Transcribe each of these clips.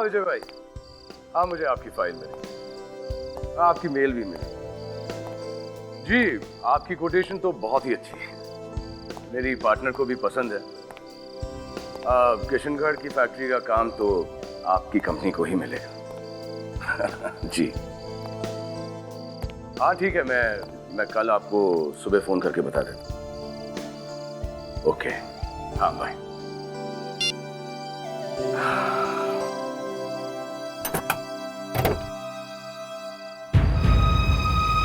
विजय भाई, हाँ मुझे आपकी फाइल मिली, आपकी मेल भी मिली। जी, आपकी कोटेशन तो बहुत ही अच्छी है, मेरी पार्टनर को भी पसंद है। किशनगढ़ की फैक्ट्री का काम तो आपकी कंपनी को ही मिलेगा। जी हाँ ठीक है, मैं कल आपको सुबह फोन करके बता देता हूँ। ओके, हाँ बाय।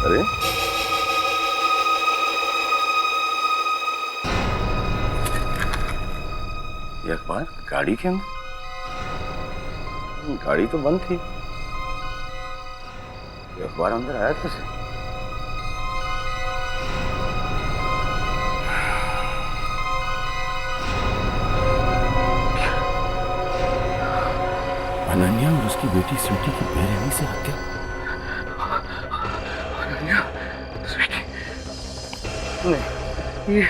अरे ये अखबार गाड़ी के अंदर? गाड़ी तो बंद थी, ये अखबार अंदर आया कैसे? अनन्या और उसकी बेटी स्वीटी की बेरहमी से हत्या। अनन्या, स्वीटी, नहीं,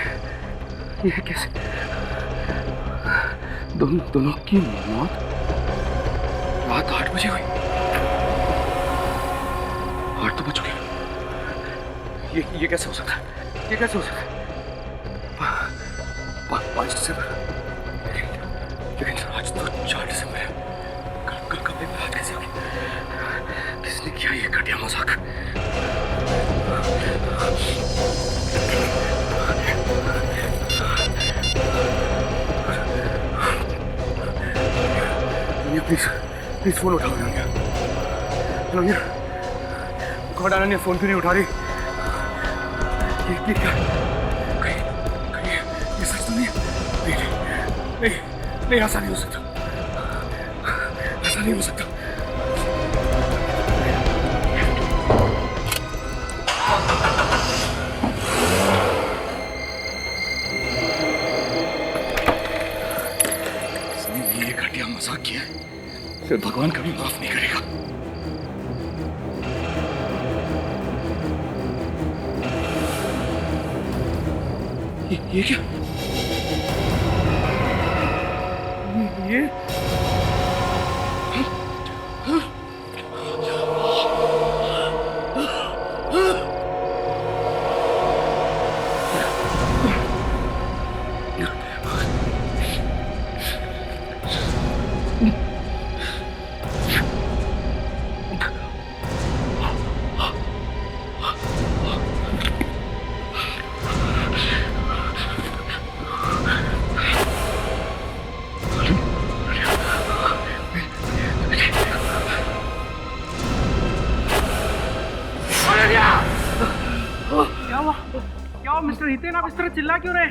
ये कैसे? दोनों की मौत रात 8 बजे हुई। 8 तो बज चुके। ये कैसे हो सकता है? ये कैसे हो सकता है? 5 दिसंबर, लेकिन आज तो 4 दिसंबर है। कल कमरे में रात कैसे होगी? किसने किया ये घटिया मजाक? प्लीज फोन उठाओ अनन्या। अनन्या, गॉड अनन्या फोन क्यों नहीं उठा रही? ये क्या? कहीं ये सच तो नहीं है? नहीं, ऐसा नहीं हो सकता, ऐसा नहीं हो सकता। इसने ये घटिया मजाक किया है, फिर भगवान कभी माफ नहीं करेगा। ये क्या? ये मिस्टर हितेन, आप इस तरह चिल्ला क्यों रहे?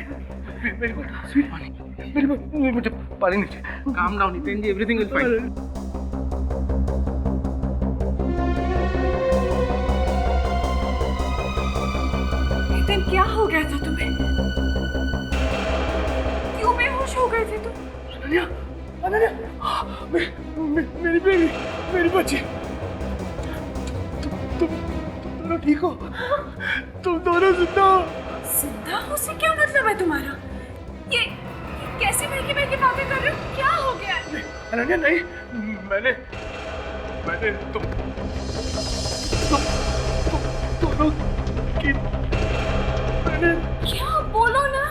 मेरी स्वीट पानी, मुझे पानी नहीं चाहिए। Calm down Hiten ji, everything will fine. Hiten, क्या हो गया था तुम्हें? क्यों बेहोश हो गए थे तुम? अनन्या, मेरी बेबी, मेरी बच्ची, तुम ठीक हो? तुम दोनों जिंदा हो? जिंदा हो से क्या मतलब है तुम्हारा? ये कैसी महकी महकी बातें कर रहे हो? क्या हो गया? अनन्या नहीं, मैंने तुम दोनों की, मैंने क्या? बोलो ना।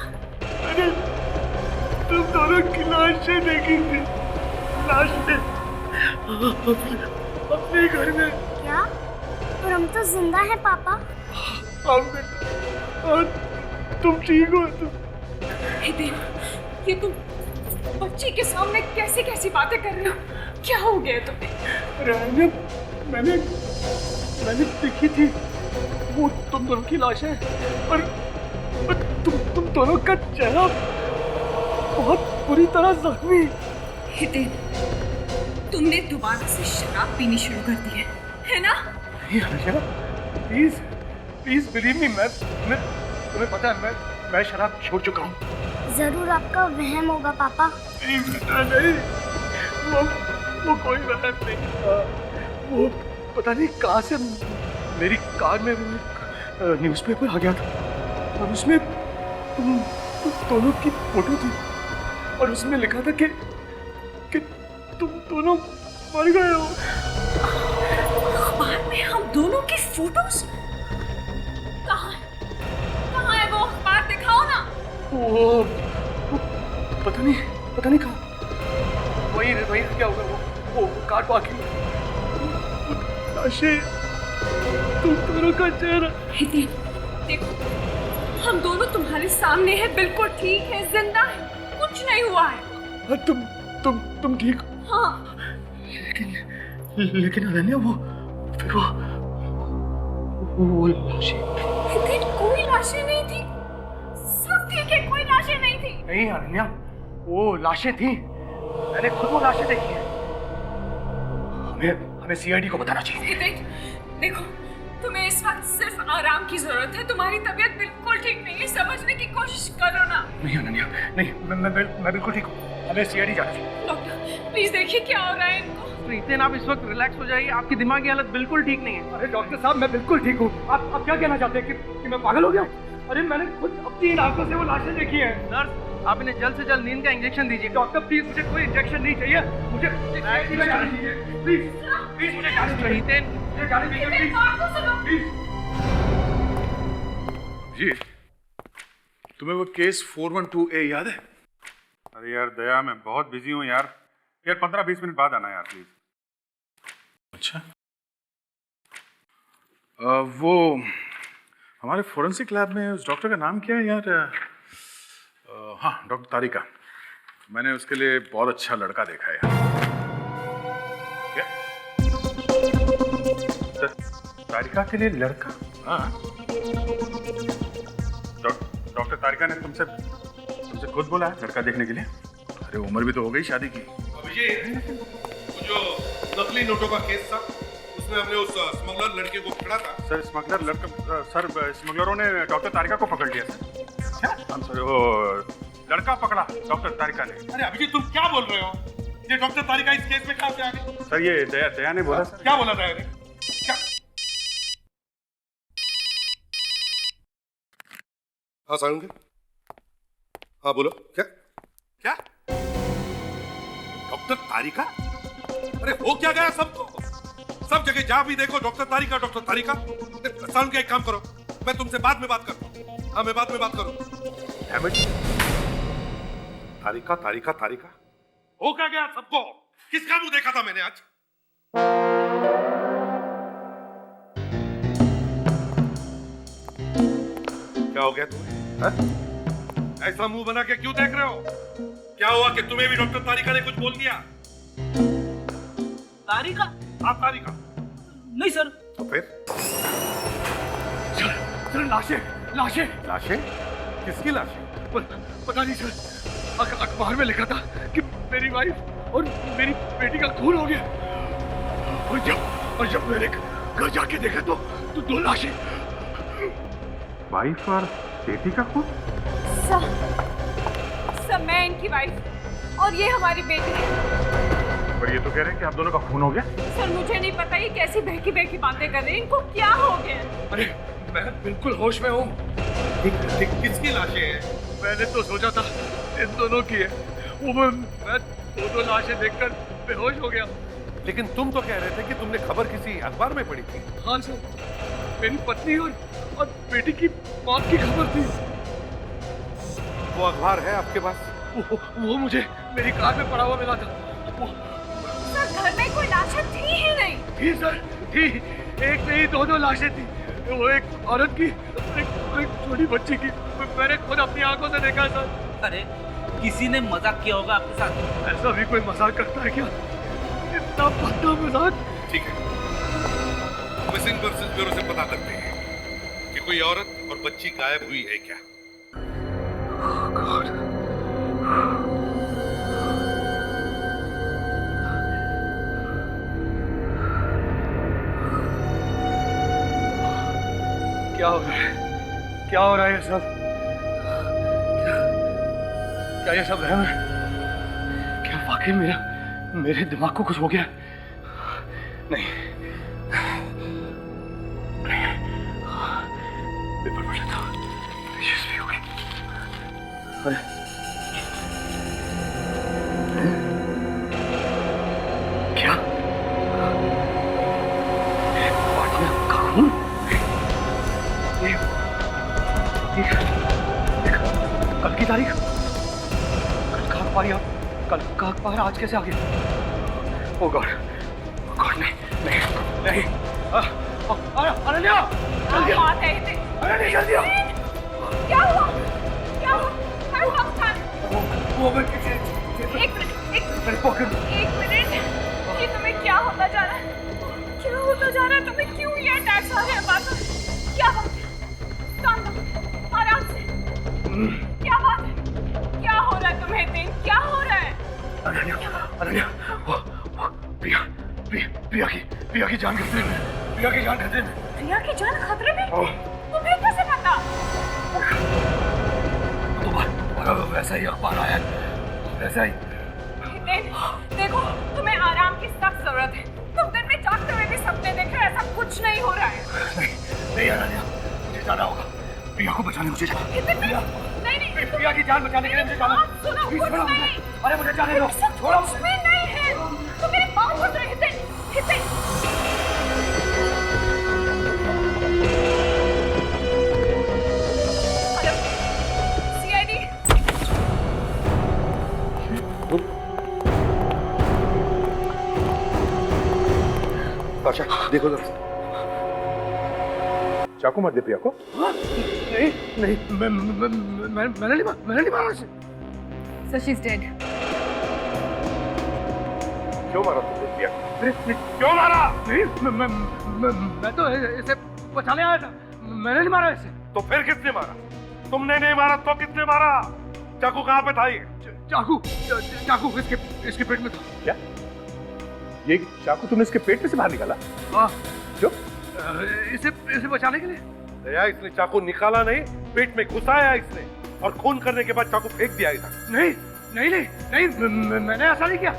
मैंने तुम दोनों की लाशें देखी थी, लाशें अपने घर में। क्या? और हम तो जिंदा हैं पापा। और तुम ठीक हो? हितेन, ये तुम बच्ची के सामने कैसी कैसी बातें कर रहे हो? क्या हो गया तुम्हें? मैंने देखी थी वो तुम दोनों की लाश है, और तुम दोनों का चेहरा बहुत बुरी तरह जख्मी। हितेन, तुमने दोबारा से शराब पीनी शुरू कर दी है ना? प्लीज बिलीव मी, मैं तुम्हें पता है मैं शराब छोड़ चुका हूँ। जरूर आपका वहम होगा पापा। नहीं, वो कोई वहम नहीं था। वो पता नहीं कहाँ से मेरी कार में न्यूज़पेपर आ गया था, और उसमें तुम दोनों की फोटो थी, और उसमें लिखा था कि तुम दोनों मर गए हो। अखबार में हम दोनों की फोटोज? कहाँ कहाँ है वो अखबार? दिखाओ ना। वो पता नहीं कहाँ। वही क्या होगा वो कार पार्किंग। लाशें, तुम दोनों का चेहरा। हितेन, देखो हम दोनों तुम्हारे सामने हैं, बिल्कुल ठीक है, जिंदा है, कुछ नहीं हुआ है। तुम ठीक हो? हाँ। लेकिन अनन्या वो लाशें। हितेन, कोई लाशें नहीं थी, सब ठीक है, कोई लाशें नहीं थी। नहीं अनन्या, वो लाशें थी, मैंने खुद वो लाशें देखी हैं। हमें सीआईडी को बताना चाहिए। हितेन, देखो तुम्हें इस वक्त सिर्फ आराम की जरूरत है, तुम्हारी तबीयत बिल्कुल ठीक नहीं है, समझने की कोशिश करो ना। नहीं अनन्या, नहीं, मैं बिल्कुल ठीक हूँ, हमें सीआईडी जाना चाहिए। डॉक्टर प्लीज देखिए क्या हो रहा है इनको। हितेन, आप इस वक्त रिलैक्स हो जाइए, आपकी दिमागी हालत बिल्कुल ठीक नहीं है। अरे डॉक्टर साहब, मैं बिल्कुल ठीक हूँ। आप क्या कहना चाहते हैं कि मैं पागल हो गया? अरे मैंने खुद अपनी आंखों से वो लाशें देखी हैं। नर्स, आप इन्हें जल्द से जल्द नींद का इंजेक्शन दीजिए। डॉक्टर प्लीज, मुझे कोई इंजेक्शन नहीं चाहिए, मुझे सीआईडी में जाना चाहिए। प्लीज मुझे जाने दीजिए। हितेन, मुझे जाने दीजिए, प्लीज प्लीज। जी, तुम्हें वो केस 412A याद है? अरे यार दया, मैं बहुत बिजी हूँ यार 15-20 मिनट बाद आना यार प्लीज। अच्छा, वो हमारे फोरेंसिक लैब में उस डॉक्टर का नाम क्या है यार? हाँ, डॉक्टर तारिका। मैंने उसके लिए बहुत अच्छा लड़का देखा है यार। क्या? तारिका के लिए लड़का? हाँ, डॉक्टर तारिका ने तुमसे खुद बोला है लड़का देखने के लिए? अरे उम्र भी तो हो गई शादी की। अभिजीत, वो जो नकली नोटों का केस था उसमें हमने उस स्मगलर लड़के को पकड़ा था। सर स्मगलरों ने डॉक्टर तारिका को पकड़ लिया सर। क्या? हम सर वो लड़का पकड़ा डॉक्टर तारिका ने। अरे अभिजीत, तुम क्या बोल रहे हो? ये डॉक्टर तारिका इस केस में कहाँ से आ गई? सर ये दया ने बोला सर। क्या बोला था यार? क्या? हाँ सारंग, हाँ बोलो। क्या क्या डॉक्टर तारिका? अरे हो क्या गया सबको? सब जगह जहां भी देखो डॉक्टर तारिका, डॉक्टर तारिका। सारंग, एक काम करो, मैं तुमसे बाद में बात करता हूँ। हाँ, मैं बाद में बात करूँ। तारिका तारिका तारिका हो क्या गया सबको? किसका मुंह देखा था मैंने आज? क्या हो गया तुम्हें? हाँ? ऐसा मुंह बना के क्यों देख रहे हो? क्या हुआ कि तुम्हें भी डॉक्टर तारिका ने कुछ बोल दिया? तारिका? हाँ तारिका। नहीं सर। तो फिर? सर लाशें। लाशें? किसकी लाशें? पता नहीं सर, अखबार में लिखा था कि मेरी वाइफ और मेरी बेटी का खून हो गया। और जब मैंने घर जाके देखा तो 2 लाशें। वाइफ और बेटी का खून? सर मैं इनकी वाइफ और ये हमारी बेटी है। और ये तो कह रहे हैं कि आप दोनों का खून हो गया? सर मुझे नहीं पता ये कैसी बहकी बातें कर रहे हैं, इनको क्या हो गया? अरे मैं बिल्कुल होश में हूँ। किसकी लाशें हैं? मैंने तो सोचा था इन दोनों की है। वो मैं 2 लाशें देखकर बेहोश हो गया। लेकिन तुम तो कह रहे थे कि तुमने खबर किसी अखबार में पढ़ी थी। हाँ सर, मेरी पत्नी और बेटी की मौत की खबर थी। वो अखबार है आपके पास? वो मुझे मेरी कार में पड़ा हुआ मिला था। सर घर में कोई लाशें थी ही नहीं। थी सर, थी। एक नहीं 2 लाशें थी। वो एक औरत की और एक छोटी बच्ची की। मैंने खुद अपनी आंखों से देखा सर। अरे किसी ने मजाक किया होगा आपके साथ। ऐसा भी कोई मजाक करता है क्या? इतना बड़ा मजाक। ठीक है, मिसिंग पर्सन्स ब्यूरो से पता करते हैं कि कोई औरत और बच्ची गायब हुई है क्या। क्या हो रहा है? क्या हो रहा है ये सब? क्या ये सब रहम है? क्या वाकई मेरे दिमाग को कुछ हो गया? नहीं, पेपर पढ़ लेता हूँ। यशस्वी हो गई। अरे क्या? और यहाँ कल का अखबार आज कैसे आ गया? ओ गॉड नहीं नहीं नहीं अनन्या जल्दी आओ बात है हितेन। अनन्या जल्दी आओ। क्या हुआ? क्या हुआ? मैं पाकिस्तान। वो मैं पीछे एक मिनट मेरे पॉकेट एक मिनट। ये तुम्हें क्या होता जा रहा है? क्या होता जा रहा है तुम्हें? क्यों ये अटैक्स आ रहे हैं बार बार? क्या बात है? काम लो आराम से। क्या बात है? क्या हो रहा है तुम्हें हितेन? क्या हो रहा है? अनन्या वो प्रिया की जान खतरे में। प्रिया की जान खतरे में। प्रिया की जान खतरे में? तुम्हें कैसे पता? दोबारा वैसा ही अखबार आया है, वैसा ही। हितेन देखो तुम्हें आराम की सख्त जरूरत है। तुम दिन में जागते हुए भी सपने देख रहे हो, ऐसा कुछ नहीं हो रहा है। नहीं अनन्या मुझे जाना होगा। प्रिया को बचाने मुझे जाना। हितेन नहीं प्रिया की जान बचाने के लिए मुझे जाना। सुनो प्लीज कुछ छोड़ो मुझे। नहीं। अरे मुझे जाने दो। छोड़ो कुछ भी नहीं है। तुम मेरी बात सुन रहे हितेन। Hiten hello CID. बादशाह देखो जरा। चाकू मत दे प्रिया को। नहीं नहीं मैंने नहीं मारा उसे। So she is dead. क्यों मारा तुमने प्रिया को? क्यों मारा? नहीं मैं तो इसे बचाने आया था। मैंने नहीं मारा इसे। तो फिर किसने मारा? तुमने नहीं मारा तो किसने मारा? चाकू कहाँ पे था ये? चाकू इसके पेट में था। क्या ये चाकू तुमने इसके पेट में से बाहर निकाला? हाँ क्यों? इसे बचाने के लिए। दया इसने चाकू निकाला नहीं, पेट में घुसाया इसने और खून करने के बाद चाकू फेंक दिया इधर। नहीं मैंने ऐसा नहीं किया।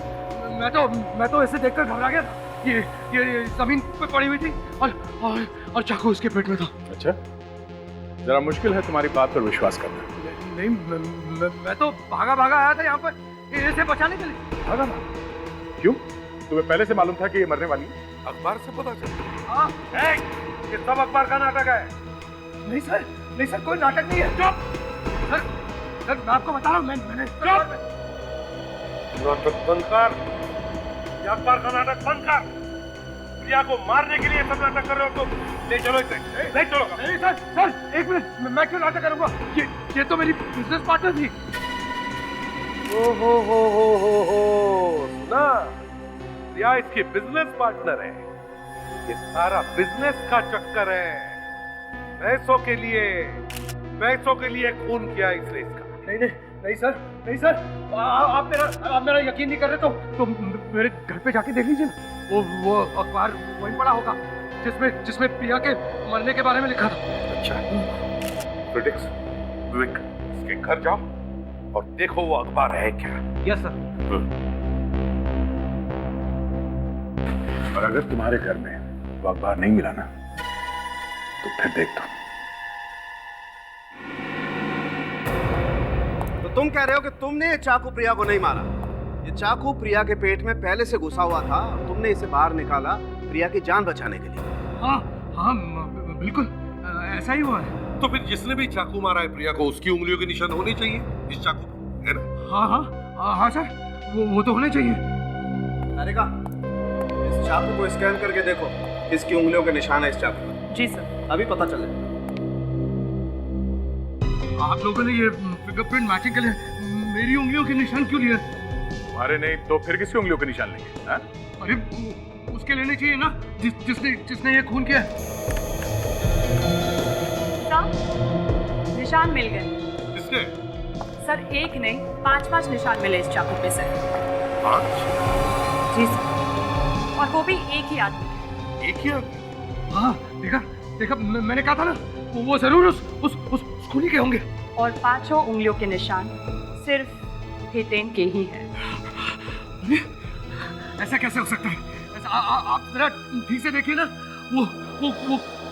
मैं तो इसे देखकर घबरा गया था। ये जमीन पे पड़ी हुई थी और चाकू इसके पेट में था। अच्छा जरा मुश्किल है तुम्हारी बात पर विश्वास करना। नहीं मैं तो भागा आया था यहाँ पर इसे बचाने के लिए। भागा? क्यों? तुम्हें पहले से मालूम था कि ये मरने वाली है? अखबार से पता चला? हाँ ये सब अखबार का नाटक है। नहीं सर कोई नाटक नहीं है। चुप सर मैं आपको बता रहा हूँ। मैंने नाटक बंद कर। ये अखबार का नाटक बंद कर। प्रिया को मारने के लिए सब नाटक कर रहे हो तो ले चलो इसे। ले चलो। नहीं सर एक मिनट। मैं क्यों नाटक करूंगा? ये तो मेरी बिजनेस पार्टनर थी। हो सुना? प्रिया इसकी बिजनेस पार्टनर है। ये सारा बिजनेस का चक्कर है। पैसों के लिए खून किया इसने इसका। नहीं सर आप मेरा यकीन नहीं कर रहे तो मेरे घर पे जाके देख लीजिए ना। वो अखबार वहीं पड़ा होगा जिसमें प्रिया के मरने के बारे में लिखा था। अच्छा प्रिडिक्स विवेक इसके घर जाओ और देखो वो अखबार है क्या। Yes sir. और अगर तुम्हारे घर में वो अखबार नहीं मिला ना तो फिर देख दो। तो तुम कह रहे हो कि तुमने ये चाकू प्रिया को नहीं मारा? ये चाकू प्रिया के पेट में पहले से घुसा हुआ था, तुमने इसे बाहर निकाला प्रिया की जान बचाने के लिए। हाँ बिल्कुल ऐसा ही हुआ है। तो फिर जिसने भी चाकू मारा है प्रिया को उसकी उंगलियों के निशान होने चाहिए इस चाकू पे, है ना? हाँ सर वो तो होने चाहिए। तारिका इस चाकू को स्कैन करके देखो किसकी उंगलियों के निशान है इस चाकू में। जी सर। अभी पता चले। आप लोगों ने ये फिंगरप्रिंट मैचिंग के लिए मेरी उंगलियों के निशान क्यों लिए? तुम्हारे नहीं तो फिर किसकी उंगलियों के निशान लेंगे? अरे उसके लेने चाहिए ना जिसने ये खून किया। निशान मिल गए। किसने? सर एक नहीं 5 निशान मिले इस चाकू पे सर। 5? जी सर। और वो भी एक ही आदमी। एक ही आदमी? हाँ देखा मैंने कहा था ना वो जरूर उस खूनी के होंगे। और 5 उंगलियों के निशान सिर्फ हितेन के ही हैं। ऐसा कैसे हो सकता है? आप जरा ठीक से देखिए ना। वो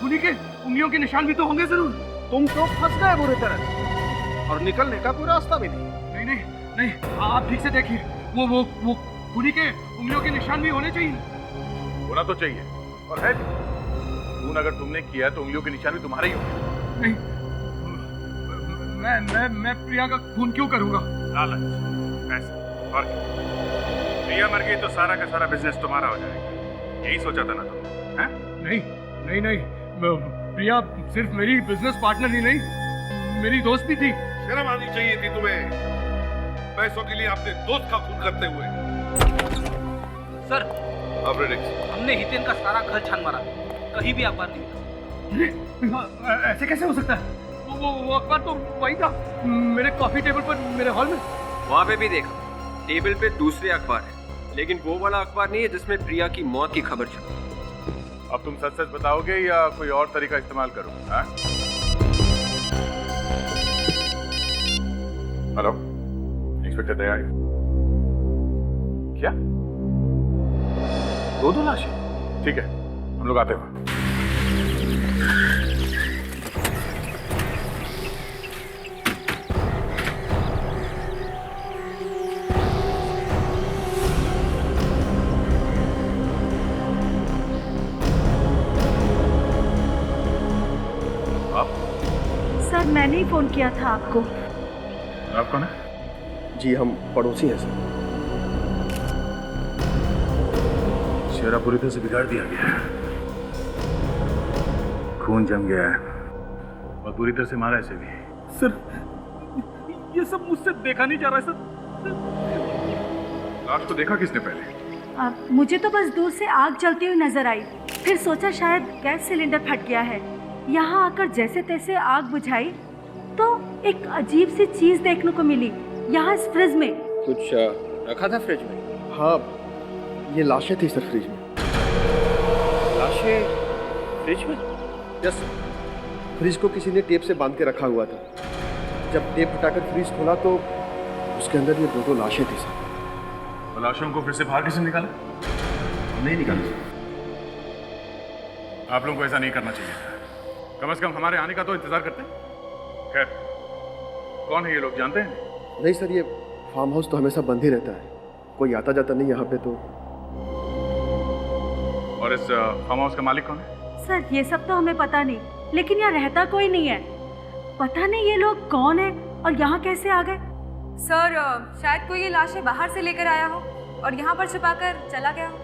खूनी के उंगलियों के निशान भी तो होंगे जरूर। तुम तो फंस गए बुरी तरह और निकलने का कोई रास्ता भी नहीं। नहीं आप ठीक से देखिए। वो खूनी के उंगलियों के निशान भी होने चाहिए। होना तो चाहिए और है भी। खून अगर तुमने किया तो उंगलियों के निशान भी तुम्हारे ही होंगे। नहीं मैं प्रिया का खून क्यों करूंगा? लालच, पैसे और क्या? प्रिया मर गई तो सारा का सारा बिजनेस तुम्हारा हो जाएगा, यही सोचा था ना तुमने? हैं? नहीं नहीं नहीं, प्रिया सिर्फ मेरी बिजनेस पार्टनर ही नहीं, मेरी दोस्त भी थी। शर्म आनी चाहिए थी तुम्हें, पैसों के लिए अपने दोस्त का खून करते हुए। सर ऑपरेटिंग हमने हितेन का सारा घर छान मारा, कहीं भी अखबार नहीं मिला। ऐसे कैसे हो सकता है? वो अखबार तो वही था, मेरे कॉफी टेबल पर, मेरे हॉल में। वहाँ पे भी देखा, टेबल पे दूसरे अखबार है, लेकिन वो वाला अखबार नहीं है जिसमें प्रिया की मौत की खबर छपी। अब तुम सच सच बताओगे या कोई और तरीका इस्तेमाल करो? हाँ? हेलो, इंस्पेक्टर दया आई। क्या? दो लाशें? ठीक है, हम लोग आते हैं। सर मैंने ही फोन किया था आपको। आप कौन है? जी हम पड़ोसी हैं सर। चेहरा पूरी तरह से बिगाड़ दिया गया है, खून जम गया है और पूरी तरह से मारा ऐसे भी। सर ये सब मुझसे देखा नहीं जा रहा है सर। लाश को देखा किसने पहले? मुझे तो बस दूर से आग जलती हुई नजर आई, फिर सोचा शायद गैस सिलेंडर फट गया है। यहाँ आकर जैसे तैसे आग बुझाई तो एक अजीब सी चीज देखने को मिली यहाँ इस फ्रिज में। कुछ रखा था फ्रिज में? हाँ, ये लाशें थी सर फ्रिज में। लाशें फ्रिज में? यस सर, फ्रिज को किसी ने टेप से बांध के रखा हुआ था। जब टेप हटाकर फ्रिज खोला तो उसके अंदर ये दो लाशें थी सर। और लाशों को फिर से बाहर किसने निकाला? नहीं निकाला। आप लोगों को ऐसा नहीं करना चाहिए था, कम से कम हमारे आने का तो इंतजार करते। खैर, कौन है ये लोग, जानते हैं? नहीं सर, ये फार्म हाउस तो हमेशा बंद ही रहता है, कोई आता जाता नहीं यहाँ पे तो। और इस फार्म हाउस का मालिक कौन है? सर ये सब तो हमें पता नहीं, लेकिन यहाँ रहता कोई नहीं है। पता नहीं ये लोग कौन है और यहाँ कैसे आ गए। सर शायद कोई ये लाशें बाहर से लेकर आया हो और यहाँ पर छुपाकर चला गया हो।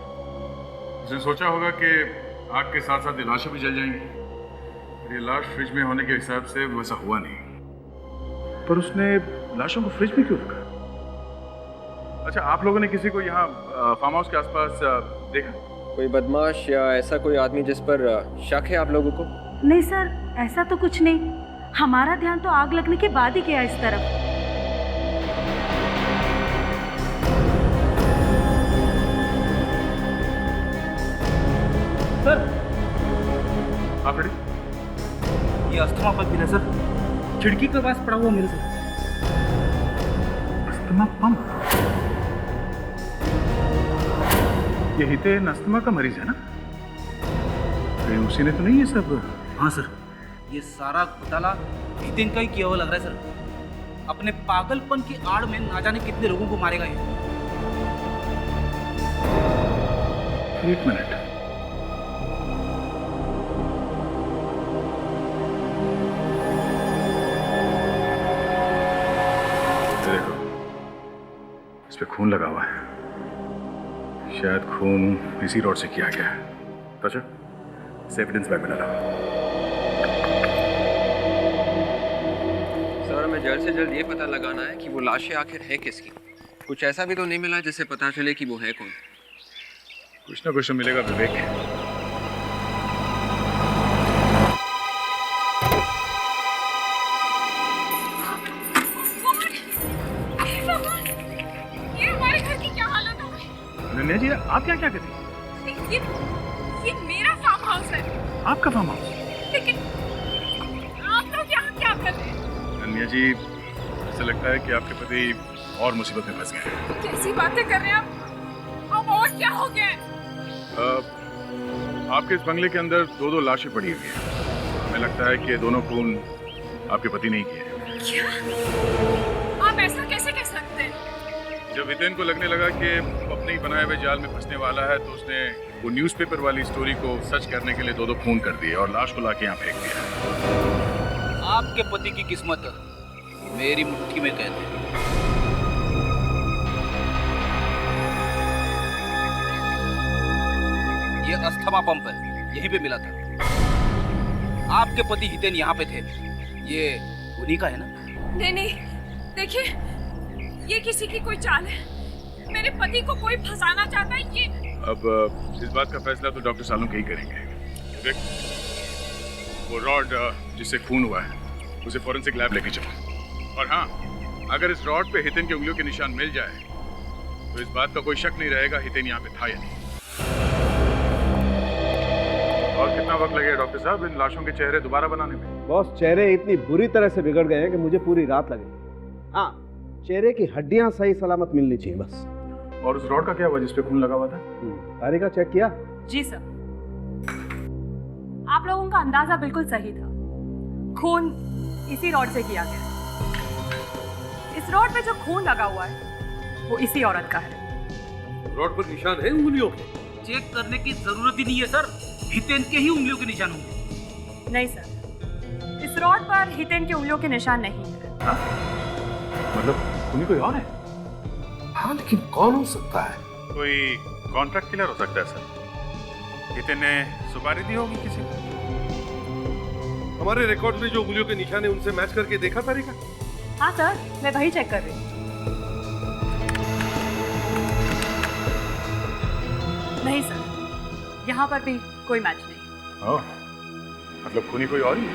उसने सोचा होगा कि आग के साथ साथ ये लाशें भी जल जाएंगी। ये लाश फ्रिज में होने के हिसाब से वैसा हुआ नहीं, पर उसने लाशों को फ्रिज में क्यों रखा? अच्छा, आप लोगों ने किसी को यहाँ फार्म हाउस के आसपास देखा? कोई बदमाश या ऐसा कोई आदमी जिस पर शक है आप लोगों को? नहीं सर, ऐसा तो कुछ नहीं। हमारा ध्यान तो आग लगने के बाद ही गया इस तरफ। सर आप रेडी? ये अस्थमा पंप है सर, खिड़की के पास पड़ा हुआ मेरे सर। Asthma pump? ये हितेन अस्थमा का मरीज है ना? कहीं उसी ने तो नहीं ये सब? हाँ सर, ये सारा घोटाला हितेन का ही किया हुआ लग रहा है सर। अपने पागलपन की आड़ में ना जाने कितने लोगों को मारेगा ये। एक मिनट, देखो इस पे खून लगा हुआ है, शायद खून इसी रोड से किया गया है। तो चल इसे एविडेंस बैग में डाला। सर हमें जल्द से जल्द ये पता लगाना है कि वो लाशें आखिर है किसकी। कुछ ऐसा भी तो नहीं मिला जिससे पता चले कि वो है कौन। कुछ ना कुछ तो मिलेगा विवेक। ये हमारे घर की क्या हालत हो गई? अनन्या जी, आप क्या क्या कहती हैं? ये मेरा फार्म हाउस है। आपका फार्म हाउस? लेकिन आप लोग यहाँ क्या कर रहे हैं? अनन्या जी, ऐसा लगता है कि आपके पति और मुसीबत में फंस गए हैं। कैसी बातें कर रहे हैं आप? अब और क्या हो गया है? आपके इस बंगले के अंदर दो लाशें पड़ी हुई हैं। हमें लगता है कि ये दोनों खून आपके पति ने ही किए हैं। क्या? आप ऐसा कैसे कह सकते हैं? जब हितेन को लगने लगा कि वो अपने ही बनाए हुए जाल में फंसने वाला है, तो उसने वो न्यूज़पेपर वाली स्टोरी को सच करने के लिए दो खून कर दिए और लाश को लाके यहाँ फेंक दिया। आपके पति की किस्मत मेरी मुट्ठी में कैद है। अस्थमा पंप है, यहीं पे मिला था। आपके पति हितेन यहाँ पे थे, ये उन्हीं का है ना? नहीं नहीं, देखिए ये किसी की कोई चाल है। मेरे पति को कोई फंसाना चाहता है। ये अब इस बात का फैसला तो डॉक्टर सालों के ही करेंगे। देख, वो रॉड जिससे खून हुआ है उसे फॉरेंसिक लैब लेके चलो। और हाँ, अगर इस रॉड पे हितेन की उंगलियों के निशान मिल जाए तो इस बात का कोई शक नहीं रहेगा हितेन यहाँ पे था या नहीं। और कितना वक्त लगेगा डॉक्टर साहब इन लाशों के चेहरे दोबारा बनाने में? बॉस, चेहरे इतनी बुरी तरह से बिगड़ गए हैं कि मुझे पूरी रात लगेगी। हाँ, चेहरे की हड्डियां सही सलामत मिलनी चाहिए बस। और उस रॉड का क्या हुआ जिस पे खून लगा हुआ था? तारिका चेक किया? जी सर, आप लोगों का अंदाजा बिल्कुल सही था। खून इसी रॉड से किया गया। इस रॉड पे जो खून लगा हुआ है वो इसी औरत का है। रॉड पर निशान है उंगलियों के? चेक करने की जरूरत ही नहीं है सर, हितेन के ही उंगलियों के निशान होंगे। नहीं सर, इस रॉड पर हितेन की उंगलियों के निशान नहीं है। मतलब तुम्हें कोई और है? हाँ, लेकिन कौन हो सकता है? कोई कॉन्ट्रैक्ट किलर हो सकता है सर। हितेन ने सुपारी दी होगी किसी को। हमारे रिकॉर्ड में जो उंगलियों के निशान है उनसे मैच करके देखा तारिका? हाँ सर, मैं वही चेक कर रही हूँ। नहीं सर, यहाँ पर भी कोई मैच नहीं। ओह, मतलब खूनी कोई और ही?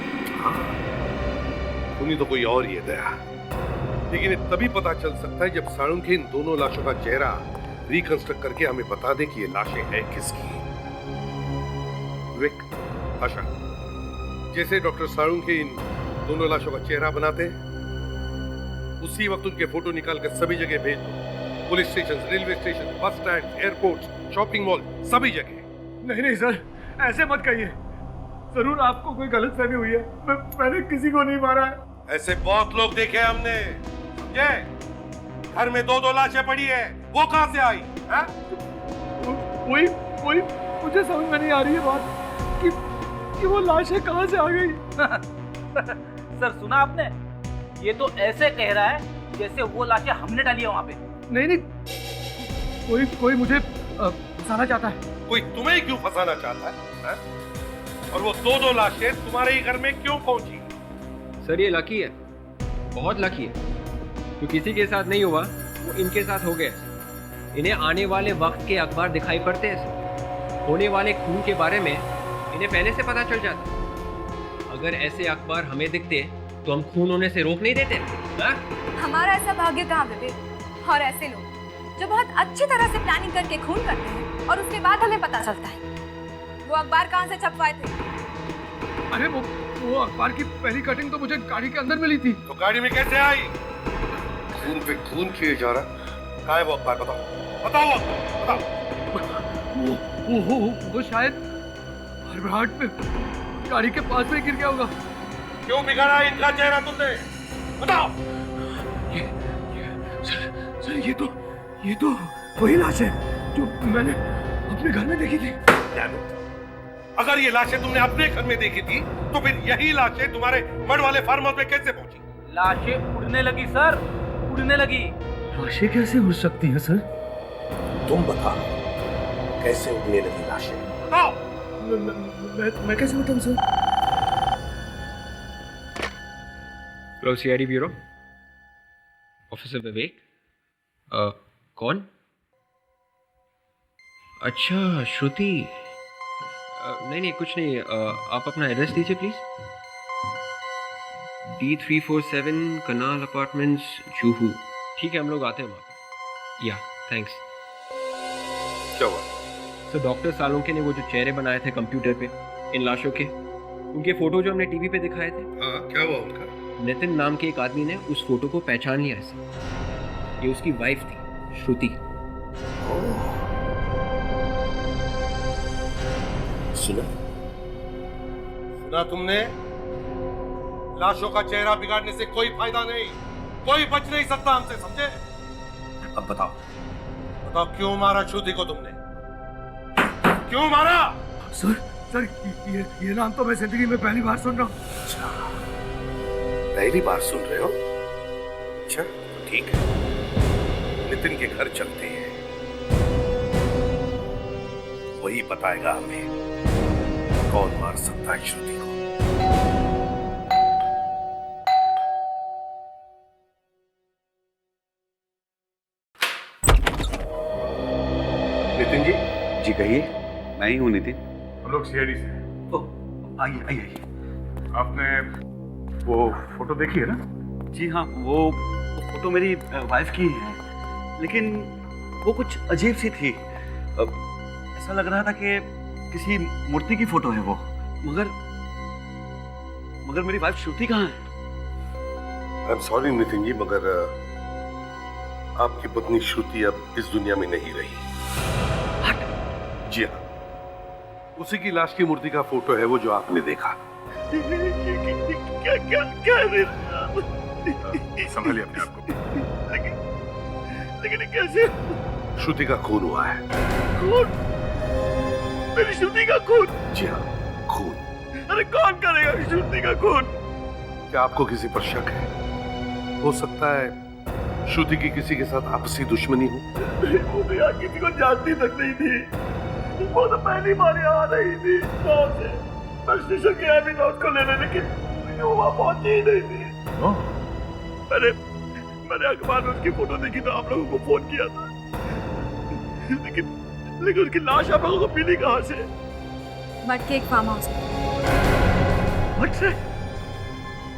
खूनी तो कोई और ही है दया, लेकिन ये तभी पता चल सकता है जब साळुंखे इन दोनों लाशों का चेहरा रिकंस्ट्रक्ट करके हमें बता दे कि ये लाशें हैं किसकी। विक, आशा, जैसे डॉक्टर साळुंखे इन दोनों लाशों का चेहरा बनाते हैं उसी वक्त उनके फोटो निकाल कर सभी जगह भेज दो। Police station, railway station, bus stand, airport, shopping mall, सभी जगह। नहीं नहीं सर, ऐसे मत कहिए। जरूर आपको कोई गलतफहमी हुई है। मैंने किसी को नहीं मारा है। ऐसे बहुत लोग देखे हमने, समझे? घर में 2-2 लाशें पड़ी है, वो कहां से आई? वही मुझे समझ में नहीं आ रही है बात कि वो लाशें कहां से आ गई। सर सुना आपने? ये तो ऐसे कह रहा है जैसे वो लाशें हमने डाली है वहां पे। नहीं, कोई मुझे फंसाना चाहता है। कोई तुम्हें क्यों फंसाना चाहता है? और वो 2-2 लाशें तुम्हारे ही घर में क्यों पहुंची? सर ये लकी है, बहुत लकी है। जो किसी के साथ नहीं हुआ वो इनके साथ हो गया। इन्हें आने वाले वक्त के अखबार दिखाई पड़ते हैं। होने वाले खून के बारे में इन्हें पहले से पता चल जाता। अगर ऐसे अखबार हमें दिखते तो हम खून होने से रोक नहीं देते। हमारा ऐसा भाग्य कहाँ विवेक? और ऐसे लोग जो बहुत अच्छी तरह से प्लानिंग करके खून करते हैं और उसके बाद हमें पता चलता है। वो अखबार कहाँ से छपवाए थे? अरे वो अखबार की पहली कटिंग तो मुझे गाड़ी के अंदर मिली थी। तो गाड़ी में कैसे आई? खून पे खून किए जा रहा। कहाँ है वो अखबार? बताओ। वो शायद हड़बड़ाहट में गाड़ी के पास में गिर गया होगा। क्यों बिगाड़ा इनका चेहरा तुमने? बताओ। सर ये तो वही लाश है जो मैंने अपने घर में देखी थी। अगर ये लाशें तुमने अपने घर में देखी थी तो फिर यही लाशें तुम्हारे मड वाले फार्म हाउस में कैसे पहुंची? लाशें उड़ने लगी सर, उड़ने लगी। लाशें कैसे उड़ सकती हैं सर? तुम बताओ, कैसे उड़ने लगी लाशें? बताओ। मैं कैसे बताऊं sir? Hello CID bureau, officer Vivek. कौन? अच्छा श्रुति। नहीं कुछ नहीं। आप अपना एड्रेस दीजिए please. D347 kanal apartments, Juhu. ठीक है, हम लोग आते हैं वहाँ पर। या थैंक्स। क्या हुआ? सर डॉक्टर सालोंके ने वो जो चेहरे बनाए थे कंप्यूटर पे इन लाशों के, उनके फोटो जो हमने टीवी पे दिखाए थे। हाँ, क्या हुआ उनका? नितिन नाम के एक आदमी ने उस फोटो को पहचान लिया है। ये उसकी वाइफ थी, श्रुति। सुना तुमने? लाशों का चेहरा बिगाड़ने से कोई फायदा नहीं, कोई बच नहीं सकता हमसे, समझे? अब बताओ क्यों मारा श्रुति को तुमने? क्यों मारा? सर ये नाम तो मैं जिंदगी में पहली बार सुन रहा हूँ। अच्छा, पहली बार सुन रहे हो? अच्छा ठीक है, नितिन के घर चलते हैं। वही बताएगा हमें कौन मार सकता है श्रुति को। नितिन जी। जी कहिए। मैं ही हूँ नितिन। हम लोग सीआईडी से हैं। ओह आइए आइए आइए। आपने वो फोटो देखी है ना? जी हाँ, वो फोटो मेरी वाइफ की है, लेकिन वो कुछ अजीब सी थी। ऐसा लग रहा था कि किसी मूर्ति की फोटो है वो, मगर मेरी वाइफ श्रुति कहाँ है? I am sorry Nitin ji, मगर आपकी पत्नी श्रुति अब इस दुनिया में नहीं रही। जी हाँ, उसी की लाश की मूर्ति का फोटो है वो जो आपने देखा। क्या क्या क्या संभालिए अपने आप को। लेकिन कैसे? श्रुति का खून हुआ है। खून? मेरी श्रुति का खून? जी हाँ, खून। अरे कौन करेगा श्रुति का खून? क्या आपको किसी पर शक है? हो सकता है श्रुति की किसी के साथ आपसी दुश्मनी हो। वो तो यहाँ किसी को जानती तक नहीं थी। वो तो पहली बार यहाँ आ रही थी गाँव से। मैं स्टेशन गया भी था उसको लेने, लेकिन वो वहाँ पहुंची ही नहीं थी। मैंने अखबार में उसकी फोटो देखी तो आप लोगों को फोन किया था, लेकिन उसकी लाश आप लोगों को मिली कहाँ से? मटके एक फार्म हाउस में। मट से?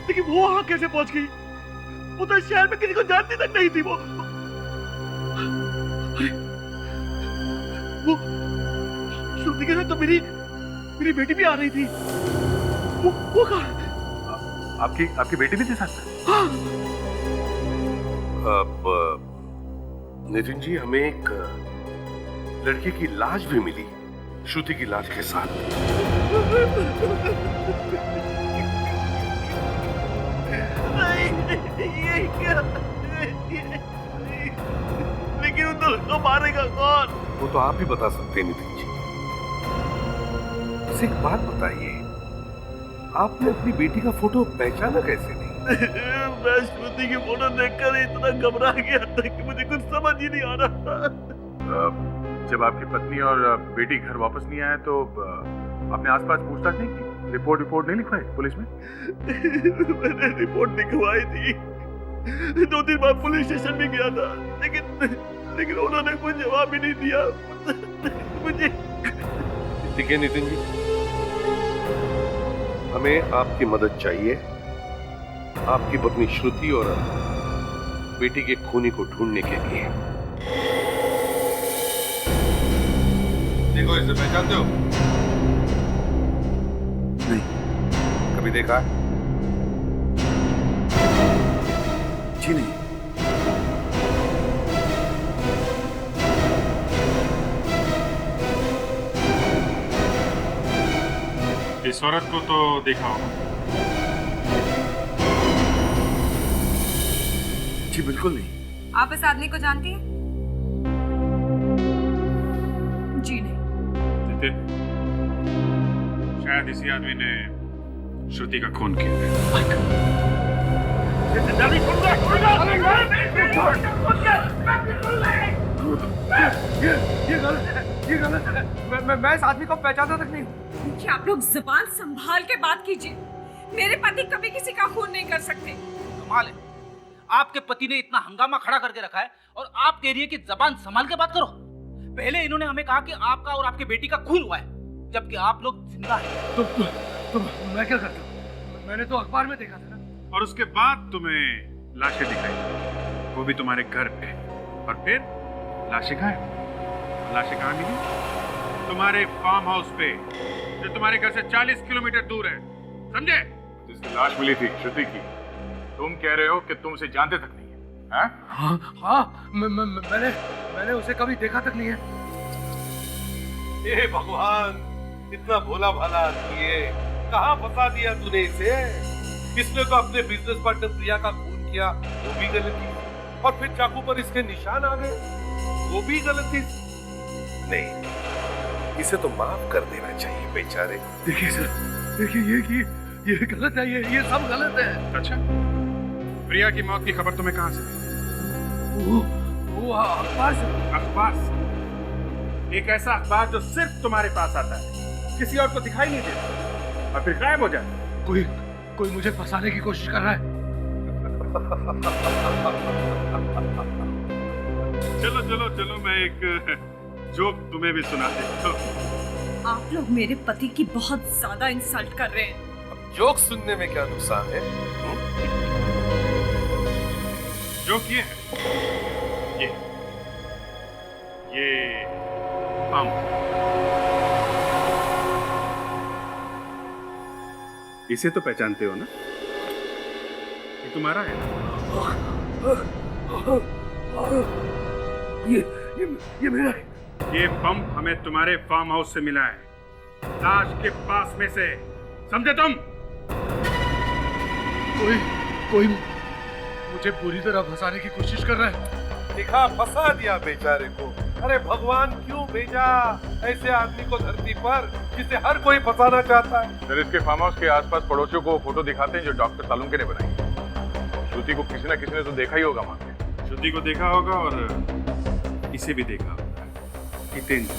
लेकिन वो वहाँ कैसे पहुंच गई? वो तो शहर में किसी को जानती तक नहीं थी। वो श्रुति के साथ तो मेरी बेटी भी आ रही थी। वो कहाँ? आपकी बेटी भी थी साथ में? हाँ। अब नितिन जी, हमें एक लड़की की लाश भी मिली श्रुति की लाश के साथ। ये क्या? लेकिन उनको मारेगा कौन? वो तो आप ही बता सकते हैं नितिन जी। एक बात बताइए, आपने अपनी बेटी का फोटो पहचाना कैसे नहीं? मैं श्रुति की फोटो देखकर इतना घबरा गया था कि मुझे कुछ समझ ही नहीं आ रहा था। जब आपकी पत्नी और बेटी घर वापस नहीं आए तो आपने आसपास पूछताछ नहीं की? रिपोर्ट नहीं लिखवाई पुलिस में? मैंने रिपोर्ट लिखवाई थी। 2 दिन बाद पुलिस स्टेशन भी गया था, लेकिन उन्होंने कोई जवाब ही नहीं दिया मुझे। ठीक है नितिन जी, हमें आपकी मदद चाहिए आपकी पत्नी श्रुति और बेटी के खूनी को ढूंढने के लिए। देखो, इसे पहचानते हो? नहीं। कभी देखा? जी नहीं। इस औरत को तो देखा होगा। जी बिल्कुल नहीं। आप इस आदमी को जानती हैं? जी नहीं। नितिन, शायद इसी आदमी ने श्रुति का खून किया है। ये गलत है। मैं इस आदमी को पहचानता तक नहीं हूँ। क्या आप लोग जुबान संभाल के बात कीजिए। मेरे पति कभी किसी का खून नहीं कर सकते। कमाल है, आपके पति ने इतना हंगामा खड़ा करके रखा है और आप कह रही है कि जबान संभाल के बात करो। पहले इन्होंने हमें कहा कि आपका और आपकी बेटी का खून हुआ है, जबकि आप लोग जिंदा हैं। तो मैं क्या करता हूँ? मैंने तो अखबार में देखा था ना। और उसके बाद तुम्हें लाशें दिखाई, वो भी तुम्हारे घर पे, और फिर लाशें गायब। लाशें कहाँ मिली? तुम्हारे फार्म हाउस पे, जो तुम्हारे घर से 40 किलोमीटर दूर है, समझे? जिसकी लाश मिली थी श्रुति की, तुम कह रहे हो कि तुम उसे जानते तक नहीं है? हाँ, मैंने उसे कभी देखा तक नहीं है। हे भगवान, इतना भोला भाला आदमी है, कहाँ फंसा दिया तूने इसे? इसने तो अपने बिजनेस पार्टनर प्रिया का खून किया, वो भी गलती, और फिर चाकू पर इसके निशान आ गए, वो भी गलती। नहीं, इसे तो माफ कर देना चाहिए बेचारे। देखिए सर, देखिए ये गलत है, ये सब गलत है। अच्छा, प्रिया की मौत की खबर तुम्हें कहाँ से मिली? वो अखबार से। अखबार से? एक ऐसा अखबार जो सिर्फ तुम्हारे पास आता है, किसी और को दिखाई नहीं देता और फिर गायब हो जाता है। कोई मुझे फंसाने की कोशिश कर रहा है। चलो चलो चलो, मैं एक जोक तुम्हें भी सुना देता हूँ। आप लोग मेरे पति की बहुत ज्यादा इंसल्ट कर रहे हैं। अब जोक सुनने में क्या नुकसान है? जोक ये है, ये पंप, इसे तो पहचानते हो ना? ये तुम्हारा है ना? ये मेरा है। ये पंप हमें तुम्हारे फार्म हाउस से मिला है, लाश के पास में से, समझे तुम? कोई मुझे पूरी तरह फंसाने की कोशिश कर रहा है। दिखा, फंसा दिया बेचारे को। अरे भगवान क्यों भेजा ऐसे आदमी को धरती पर जिसे हर कोई फंसाना चाहता है? सर, इसके फार्म हाउस के आसपास पड़ोसियों को फोटो दिखाते हैं जो डॉक्टर सालुंके ने बनाई है। श्रुति को किसी ना किसी ने तो देखा ही होगा वहां पे। श्रुति को देखा होगा और इसे भी देखा होगा, हितेंद्र।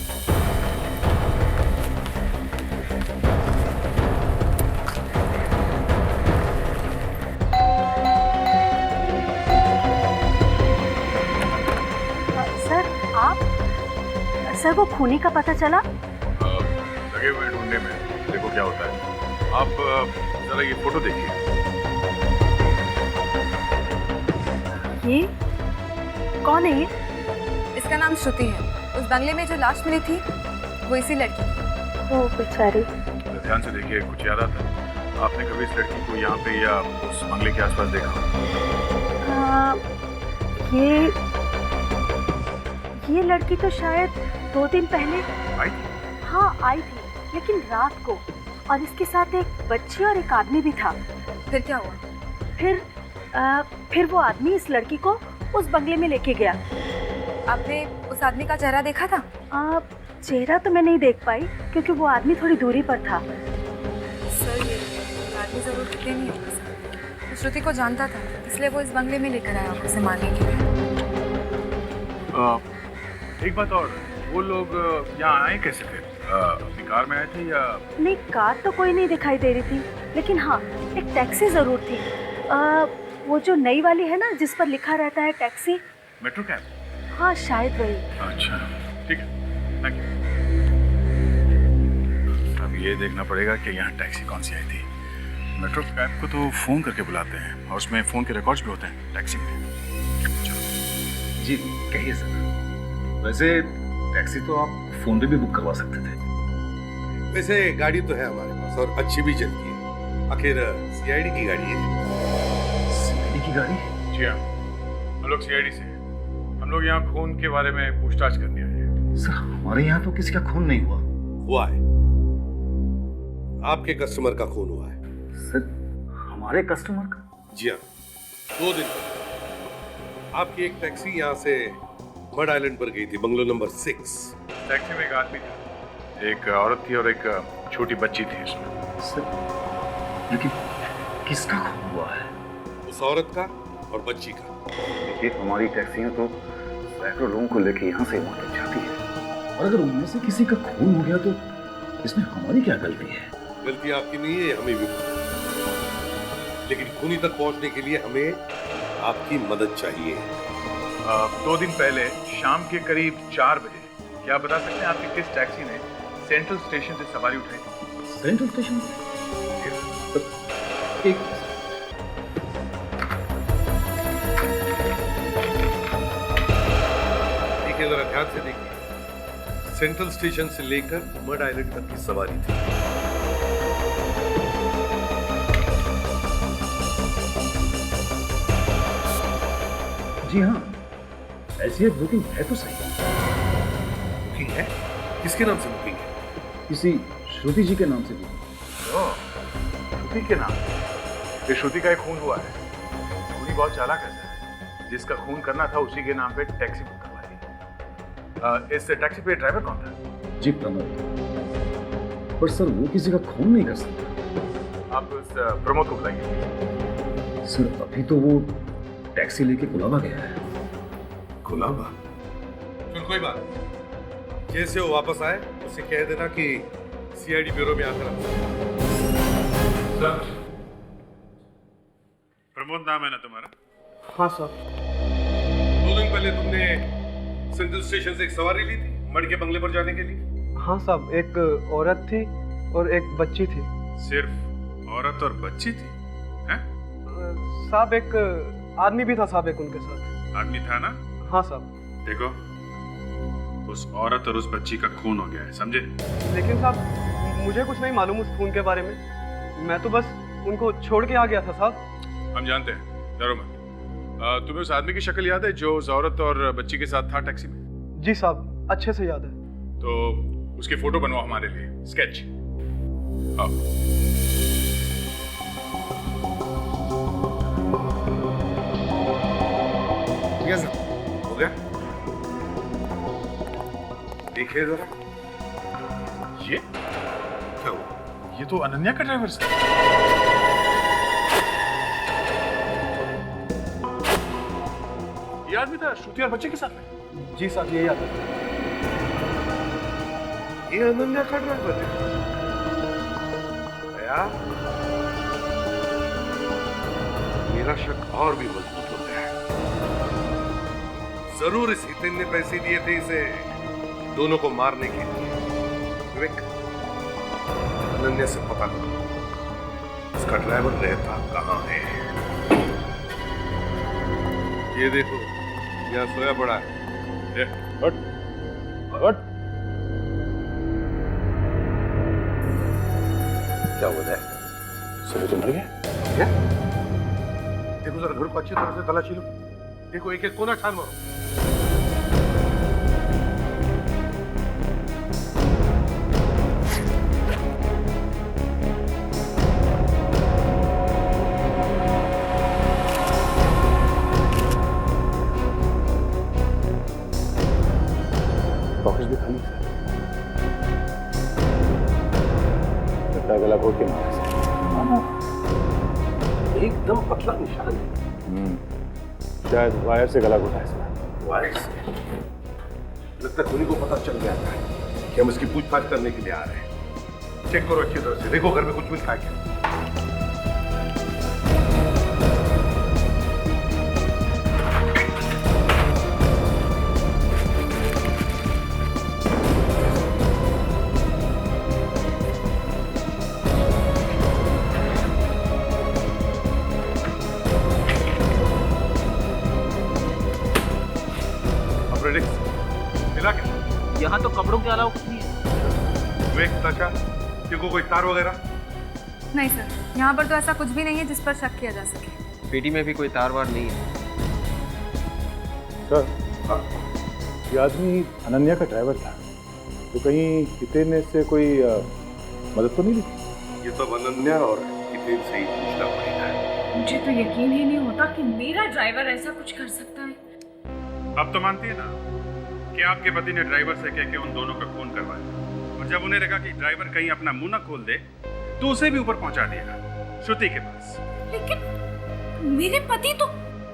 सर, वो खूनी का पता चला? लगे हुए ढूंढने में, देखो क्या होता है। आप जरा ये फोटो देखिए। ये कौन है ये? इसका नाम श्रुति है। उस बंगले में जो लाश मिली थी वो इसी लड़की की। ओ बेचारी। ध्यान से देखिए, कुछ याद आता है? आपने कभी इस लड़की को यहाँ पे या उस बंगले के आसपास देखा? ये लड़की तो शायद 2 दिन पहले आई थी। हाँ, आई थी, लेकिन रात को। और इसके साथ एक बच्ची और एक आदमी भी था। फिर क्या हुआ? फिर वो आदमी इस लड़की को उस बंगले में लेके गया। आपने उस आदमी का चेहरा देखा था? चेहरा तो मैं नहीं देख पाई क्योंकि वो आदमी थोड़ी दूरी पर था। सर, ये आदमी जरूर कितने नहीं होगा। तो श्रुति को जानता था, इसलिए वो इस बंगले में लेकर आया उसे मारने के लिए। एक बात और, वो लोग यहाँ आए कैसे थे? अपनी कार में आए थे या? नहीं, कार तो कोई नहीं दिखाई दे रही थी, लेकिन हाँ, एक टैक्सी जरूर थी। वो जो नई वाली है ना, जिस पर लिखा रहता है टैक्सी। Metro cab? हाँ, शायद वही। अच्छा, ठीक है, थैंक यू। अब ये देखना पड़ेगा कि यहाँ टैक्सी कौन सी आई थी। मेट्रो कैब को तो फोन करके बुलाते हैं और उसमें फोन के रिकॉर्ड्स भी होते हैं टैक्सी में। जी कहिए सर। वैसे टैक्सी तो आप फोन पे भी बुक करवा सकते थे। वैसे गाड़ी तो है हमारे पास और अच्छी भी चलती है। आखिर सीआईडी की गाड़ी है। सीआईडी की गाड़ी? जी हाँ, हम लोग सीआईडी से। हम लोग यहाँ खून के बारे में पूछताछ करने आए हैं। सर, हमारे यहाँ तो किसी का खून नहीं हुआ। हुआ है, आपके कस्टमर का खून हुआ है। सर, हमारे कस्टमर का? जी हाँ, 2 दिन पहले आपकी एक टैक्सी यहाँ से मड आइलैंड पर गई थी, बंगलो नंबर 6। टैक्सी में एक आदमी था, एक औरत थी और एक छोटी बच्ची थी इसमें। सर, लेकिन किसका खून हुआ है? उस औरत का और बच्ची का। देखिए, हमारी टैक्सियां तो सैकड़ों लोगों को लेके यहाँ से वहाँ तक जाती है, और अगर उनमें से किसी का खून हो गया तो इसमें हमारी क्या गलती है? गलती आपकी नहीं है, हमें भी, लेकिन खूनी तक पहुँचने के लिए हमें आपकी मदद चाहिए। 2 दिन पहले शाम के करीब 4 बजे, क्या आप बता सकते हैं आपकी किस टैक्सी ने सेंट्रल स्टेशन से सवारी उठाई थी? Central station? एक देखिए, जरा ध्यान से देखिए। सेंट्रल स्टेशन से लेकर मड आइलैंड तक की सवारी थी। जी हाँ, ऐसी एक बुकिंग है तो सही। बुकिंग है? किसके नाम से बुकिंग है? किसी श्रुति जी के नाम से बुकिंग। श्रुति के नाम? ये श्रुति का एक खून हुआ है। खूनी बहुत चालाक है सर, जिसका खून करना था उसी के नाम पे टैक्सी बुक करवा दी। इस टैक्सी पे ड्राइवर कौन था? जी प्रमोद। पर सर, वो किसी का खून नहीं कर सकता। आप उस प्रमोद को बुलाइए। सर, अभी तो वो टैक्सी लेके कुलाबा गया है। कुलाबा? फिर कोई बात नहीं, जैसे वो वापस आए उसे कह देना कि सीआईडी ब्यूरो में आकर प्रमोद नाम है ना तुम्हारा? हाँ सर। 2 दिन पहले तुमने सेंट्रल स्टेशन से एक सवारी ली थी मड़ के बंगले पर जाने के लिए? हाँ साहब, एक औरत थी और एक बच्ची थी। सिर्फ औरत और बच्ची थी? हैं? साहब एक आदमी भी था साहब, एक उनके साथ। आदमी था ना? हाँ साहब। देखो, उस औरत और उस बच्ची का खून हो गया है, समझे? लेकिन साहब मुझे कुछ नहीं मालूम उस खून के बारे में, मैं तो बस उनको छोड़ के आ गया था साहब। हम जानते हैं, डरो मत। तुम्हें उस आदमी की शक्ल याद है जो उस औरत और बच्ची के साथ था टैक्सी में? जी साहब, अच्छे से याद है। तो उसकी फोटो बनवाओ हमारे लिए, स्केच। आओ। Yes sir. हो गया? देखिए जरा। ये क्या हुआ? ये तो अनन्या का ड्राइवर है। ये आदमी था श्रुति और बच्चे के साथ में? जी साहब, ये याद है। ये अनन्या का ड्राइवर है? दया, मेरा शक और भी मजबूत हो गया है। जरूर इस हितेन ने पैसे दिए थे इसे दोनों को मारने के लिए। विवेक, अनन्या से पता करो उसका ड्राइवर रहता कहाँ है। ये देखो, यहाँ सोया पड़ा है। हट, हट। क्या हुआ है? सुबह तो मर गया? क्या? देखो जरा घर को अच्छी तरह से तलाशी लो। देखो एक एक कोना छान मारो। पॉकेट भी खाली है। लगता गला घोट के मारा से। एकदम पतला निशान है। शायद वायर से गला घोटा है। वायर से? लगता है उन्हीं को पता चल गया था कि हम इसकी पूछताछ करने के लिए आ रहे हैं। चेक करो अच्छी तरह से, देखो घर में कुछ मिलता है क्या। यहाँ तो कपड़ों के अलावा कुछ नहीं है। देखो कोई तार वगैरह? नहीं सर, यहाँ पर तो ऐसा कुछ भी नहीं है जिस पर शक किया जा सके। पेटी में भी कोई तार वार नहीं है। सर, ये आदमी अनन्या का ड्राइवर था, तो कहीं हितेन ने इससे कोई मदद तो नहीं ली? ये तो अनन्या और हितेन से ही पूछना पड़ेगा। मुझे तो यकीन ही नहीं होता कि मेरा ड्राइवर ऐसा कुछ कर सकता है। अब तो मानती है ना कि आपके पति ने ड्राइवर से कह के उन दोनों का खून करवाया, और जब उन्हें लगा कि ड्राइवर कहीं अपना मुंह न खोल दे तो उसे भी ऊपर पहुंचा दिया श्रुति के पास। लेकिन मेरे पति तो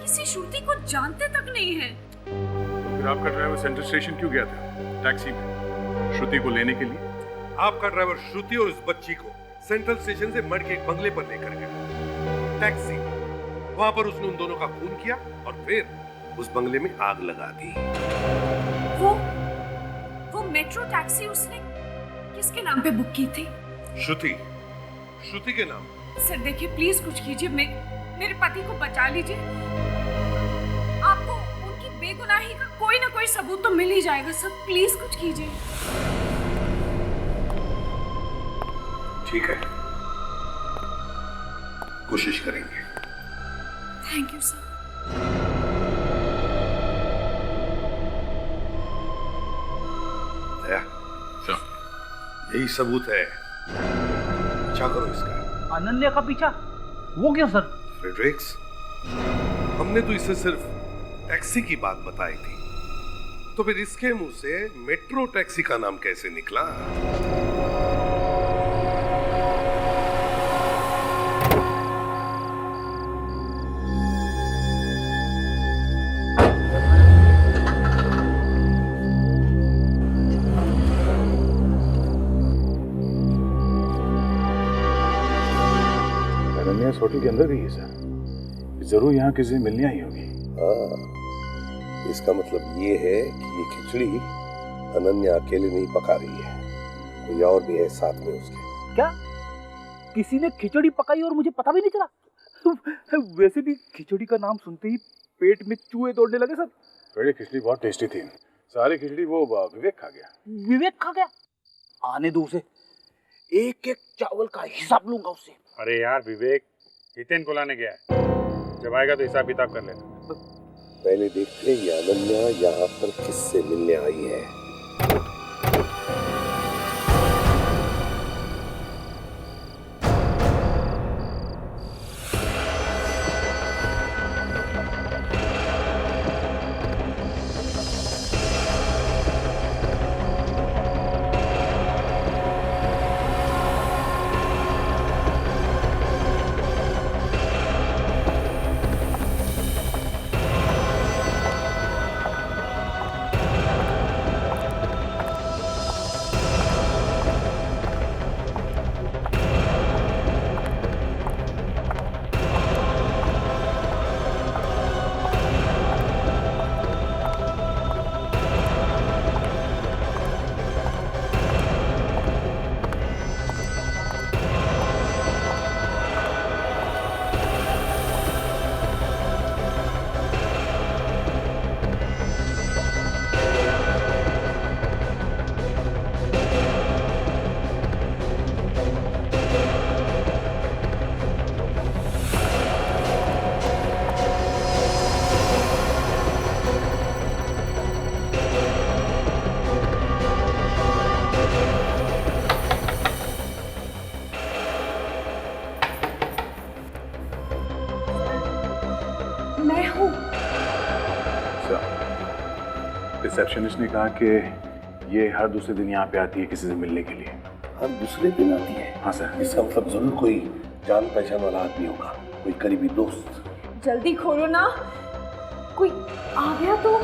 किसी श्रुति को जानते तक नहीं है। तो फिर आपका ड्राइवर सेंट्रल स्टेशन क्यों गया था टैक्सी में श्रुति को लेने के लिए? आपका ड्राइवर श्रुति और उस बच्ची को सेंट्रल स्टेशन से मड़ के एक बंगले पर लेकर गया टैक्सी। वहां पर उसने उन दोनों का खून किया और फिर उस बंगले में आग लगा दी। वो मेट्रो टैक्सी उसने किसके नाम पे बुक की थी? श्रुति के नाम। सर देखिए, प्लीज कुछ कीजिए, मेरे पति को बचा लीजिए। आपको उनकी बेगुनाही का कोई ना कोई सबूत तो मिल ही जाएगा सर, प्लीज कुछ कीजिए। ठीक है, कोशिश करेंगे। Thank you sir. यही सबूत है, पीछा करो इसका। अनन्या का पीछा? वो क्यों सर? फ्रेडरिक्स, हमने तो इसे सिर्फ टैक्सी की बात बताई थी, तो फिर इसके मुंह से मेट्रो टैक्सी का नाम कैसे निकला? होटल के अंदर गई है सर। जरूर यहाँ किसी से मिलने आई होगी। हाँ, इसका मतलब ये है कि ये खिचड़ी अनन्या अकेले नहीं पका रही है, कोई और भी है साथ में उसके। क्या किसी ने खिचड़ी पकाई और मुझे पता भी नहीं चला? वैसे भी खिचड़ी का नाम सुनते ही पेट में चूहे दौड़ने लगे सर। बड़ी खिचड़ी बहुत टेस्टी थी, सारी खिचड़ी वो विवेक खा गया। विवेक खा गया? आने दो उसे, एक एक चावल का हिसाब लूंगा उससे। अरे यार विवेक हितेन को लाने गया है, जब आएगा तो हिसाब किताब कर लेना। पहले देखते हैं ये अनन्या यहाँ पर किससे मिलने आई है। रिसेप्शनिस्ट ने कहा कि ये हर दूसरे दिन यहाँ पे आती है किसी से मिलने के लिए। हर दूसरे दिन आती है? हाँ सर। इसका मतलब जरूर कोई जान पहचान वाला आदमी होगा, कोई करीबी दोस्त। जल्दी खोलो ना, कोई आ गया तो।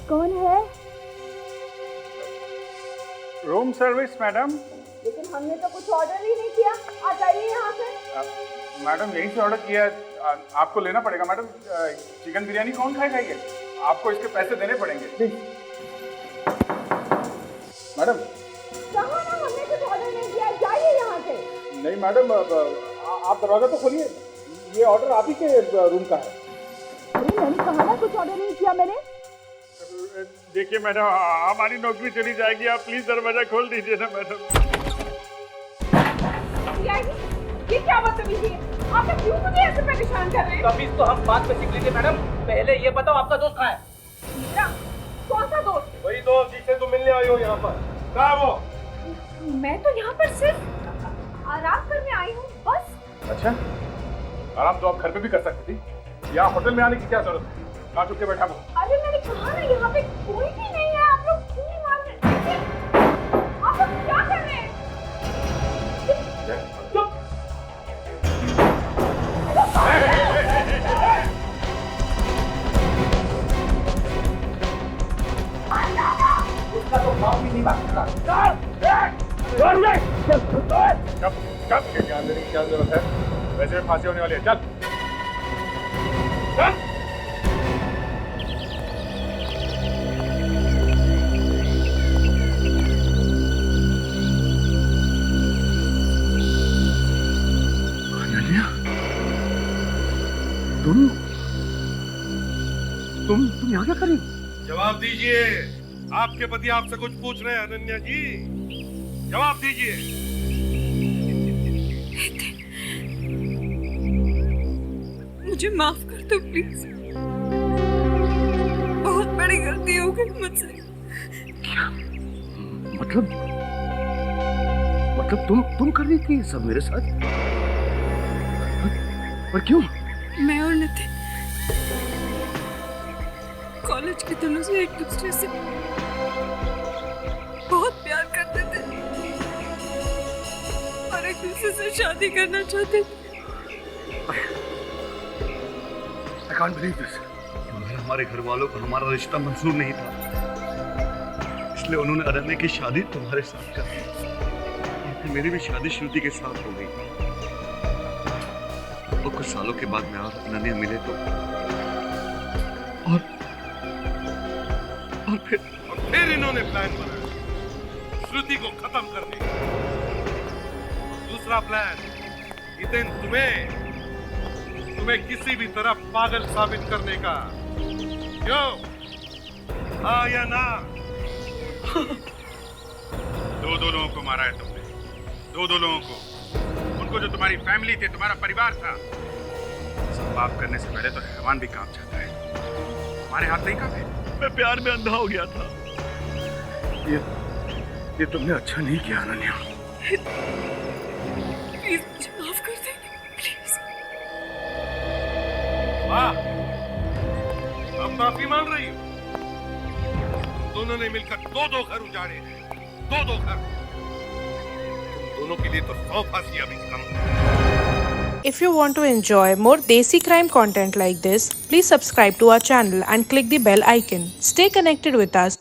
कौन है? Room service madam. लेकिन हमने तो कुछ ऑर्डर ही नहीं किया। आ जाइए यहाँ से। मैडम यहीं से ऑर्डर किया है, आपको लेना पड़ेगा मैडम। चिकन बिरयानी कौन खाएगा ये? आपको इसके पैसे देने पड़ेंगे। मैडम कहाँ ना, हमने कुछ ऑर्डर नहीं किया, जाइए यहाँ से। नहीं मैडम, आप दरवाजा तो खोलिए, ये ऑर्डर आप ही के रूम का है। अरे मैंने कहा ना कुछ ऑर्डर नहीं किया मैंने। देखिए मैडम, हमारी नौकरी चली जाएगी, आप प्लीज दरवाजा खोल दीजिए ना मैडम। ये क्या बदतमीजी है? आप क्यों मुझे ऐसे परेशान कर रहे हैं? तमीज तो हम बाद में सीख लेंगे मैडम, पहले ये बताओ आपका दोस्त कहाँ है? मेरा कौन सा दोस्त? वही दोस्त जिससे तुम मिलने आई हो यहाँ पर। कहाँ है वो? मैं तो यहाँ पर सिर्फ आराम करने आई हूँ बस। अच्छा, आराम तो आप घर पे भी कर सकती थी, यहाँ होटल में आने की क्या जरूरत है? कहाँ चुप के बैठा वो? अरे मैंने कहा ना यहाँ पे कोई भी नहीं है, आप लोग क्यों नहीं मान रहे? आप लोग क्या कर रहे हैं? चुप। उसका तो माफ भी नहीं मांगता। कब के ज्ञान देने की क्या जरूरत है? वैसे में फांसी होने वाली है। चल चल। तुम यहाँ क्या कर रही? जवाब दीजिए, आपके पति आपसे कुछ पूछ रहे हैं अनन्या जी, जवाब दीजिए। मुझे माफ कर दो प्लीज, बहुत बड़ी गलती हो गई मुझसे। क्या मतलब तुम कर रही थी सब मेरे साथ? पर क्यों? मैं और नितिन कॉलेज के दिनों से एक दूसरे से बहुत प्यार करते थे और एक दूसरे से शादी करना चाहते थे। can't believe this. मगर हमारे घर वालों को हमारा रिश्ता मंजूर नहीं था, इसलिए उन्होंने अनन्या की शादी तुम्हारे साथ कर दी। और फिर मेरी भी शादी श्रुति के साथ हो गई। और कुछ सालों के बाद मैं और अनन्या मिले तो और फिर इन्होंने प्लान बनाया श्रुति को खत्म करने का। दूसरा प्लान, इतन तुम्हें किसी भी तरह पागल साबित करने का। क्यों? हाँ या ना? दो लोगों को मारा है तुमने, दो लोगों को, उनको जो तुम्हारी फैमिली थे, तुम्हारा परिवार था। सब पाप करने से पहले तो हैवान भी कांप जाता है, हमारे हाथ नहीं कांपे। मैं प्यार में अंधा हो गया था। ये तुमने अच्छा नहीं किया अनन्या। प्लीज मुझे माफ कर दे, प्लीज। वाह, अब माफी मांग रही हो? तुम दोनों ने मिलकर दो घर उजाड़े हैं, दो घर। तुम दोनों के लिए तो 100 फांसियां भी कम। If you want to enjoy more Desi crime content like this, please subscribe to our channel and click the bell icon. Stay connected with us.